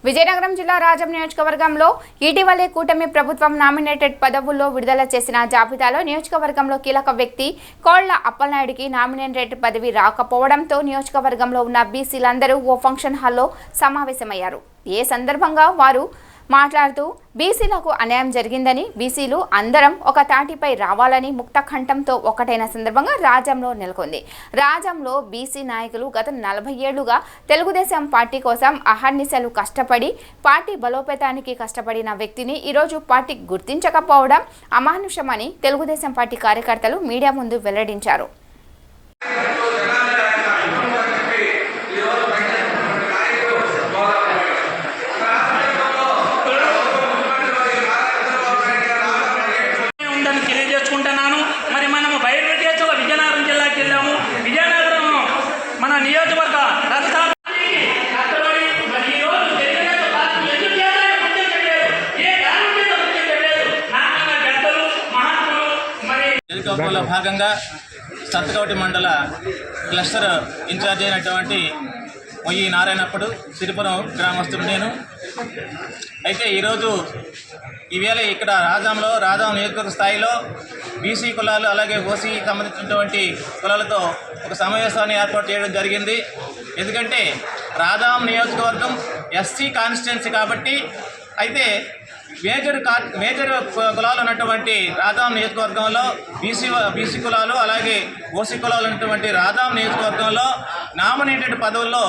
విజయనగరం జిల్లా రాజం నియోజకవర్గంలో ఇటీవలే కూటమి ప్రభుత్వం నామినేటెడ్ పదవుల్లో విడుదల చేసిన జాబితాలో నియోజకవర్గంలో కీలక వ్యక్తి కోళ్ల అప్పలనాయుడికి నామినేటెడ్ పదవి రాకపోవడంతో నియోజకవర్గంలో ఉన్న బీసీలందరూ ఓ ఫంక్షన్ హాల్లో సమావేశమయ్యారు. ఈ సందర్భంగా వారు మాట్లాడుతూ బీసీలకు అన్యాయం జరిగిందని, బీసీలు అందరం ఒక తాటిపై రావాలని ముక్త కంఠంతో ఒకటైన సందర్భంగా రాజంలో నెలకొంది. రాజంలో బీసీ నాయకులు గత 40 ఏళ్లుగా తెలుగుదేశం పార్టీ కోసం అహర్నిశలు కష్టపడి పార్టీ బలోపేతానికి కష్టపడిన వ్యక్తిని ఈరోజు పార్టీ గుర్తించకపోవడం అమానుషమని తెలుగుదేశం పార్టీ కార్యకర్తలు మీడియా ముందు వెల్లడించారు. మరి మనము బయలుదేరి విజయనగరం జిల్లాకి వెళ్ళాము. విజయనగరం మన నియోజకవర్గ నియోజకవర్గంలో భాగంగా సత్తకవటి మండల క్లస్టర్ ఇన్ఛార్జ్ అయినటువంటి మొయ్యి నారాయణప్పుడు సిరిపురం గ్రామస్తుడు నేను. అయితే ఈరోజు ఈవేళ ఇక్కడ రాజం నియోజకవర్గ స్థాయిలో బీసీ కులాలు అలాగే ఓసీ సంబంధించినటువంటి కులాలతో ఒక సమావేశాన్ని ఏర్పాటు చేయడం జరిగింది. ఎందుకంటే రాజం నియోజకవర్గం ఎస్సీ కాన్స్టిట్యున్సీ కాబట్టి అయితే మేజర్ కులాలు ఉన్నటువంటి రాజం నియోజకవర్గంలో బీసీ కులాలు అలాగే ఓసీ కులాలు ఉన్నటువంటి రాజం నియోజకవర్గంలో నామినేటెడ్ పదవుల్లో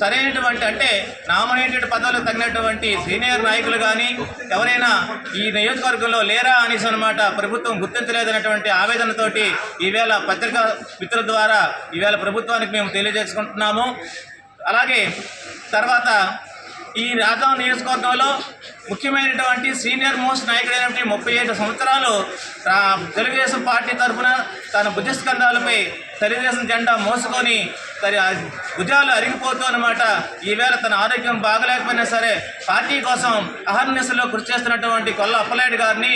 సరైనటువంటి అంటే నామినేటెడ్ పదవులకు తగినటువంటి సీనియర్ నాయకులు కానీ ఎవరైనా ఈ నియోజకవర్గంలో లేరా అనేసి అన్నమాట ప్రభుత్వం గుర్తించలేదన్నటువంటి ఆవేదనతోటి ఈవేళ పత్రికా మిత్రుల ద్వారా ఈవేళ ప్రభుత్వానికి మేము తెలియజేసుకుంటున్నాము. అలాగే తర్వాత ఈ రాజం నియోజకవర్గంలో ముఖ్యమైనటువంటి సీనియర్ మోస్ట్ నాయకుడైనటువంటి 37 సంవత్సరాలు తెలుగుదేశం పార్టీ తరఫున తన భుజస్కంధాలపై తెలుగుదేశం జెండా మోసుకొని భుజాలు అరిగిపోతూ అన్నమాట ఈవేళ తన ఆరోగ్యం బాగలేకపోయినా సరే పార్టీ కోసం అహర్నిశలో కృషి చేస్తున్నటువంటి కొల్ల అప్పలనాయుడు గారిని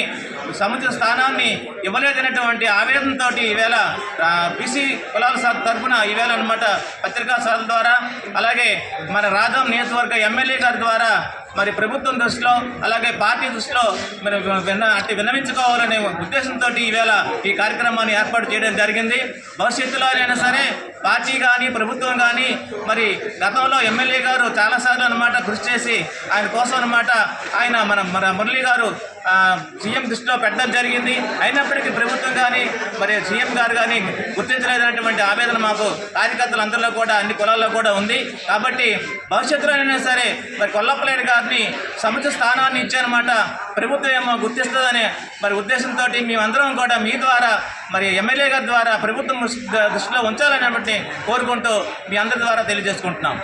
సముచిత స్థానాన్ని ఇవ్వలేదన్నటువంటి ఆవేదనతో ఈవేళ బీసీ కులాల తరఫున ఈవేళ అన్నమాట పత్రికా సాధన ద్వారా అలాగే మన రాజం నియోజకవర్గ ఎమ్మెల్యే గారి ద్వారా మరి ప్రభుత్వం దృష్టిలో అలాగే పార్టీ దృష్టిలో మరి విన్నవించుకోవాలనే ఉద్దేశంతో ఈవేళ ఈ కార్యక్రమాన్ని ఏర్పాటు చేయడం జరిగింది. భవిష్యత్తులో అయినా సరే పార్టీ కానీ ప్రభుత్వం కానీ మరి గతంలో ఎమ్మెల్యే గారు చాలాసార్లు అన్నమాట కృషి చేసి ఆయన కోసం అన్నమాట ఆయన మన మురళి గారు సీఎం దృష్టిలో పెట్టడం జరిగింది. అయినప్పటికీ ప్రభుత్వం కానీ మరి సీఎం గారు కానీ గుర్తించలేదన్నటువంటి ఆవేదన మాకు కార్యకర్తలందరిలో కూడా అన్ని కులాల్లో కూడా ఉంది. కాబట్టి భవిష్యత్తులో అయినా సరే మరి కొల్లప్పలేడు గారిని సముచిత స్థానాన్ని ఇచ్చారన్నమాట ప్రభుత్వం ఏమో గుర్తిస్తుందనే మరి ఉద్దేశంతో మేమందరం కూడా మీ ద్వారా మరి ఎమ్మెల్యే గారి ద్వారా ప్రభుత్వం దృష్టిలో ఉంచాలనేటువంటి కోరుకుంటూ మీ అందరి ద్వారా తెలియజేసుకుంటున్నాం.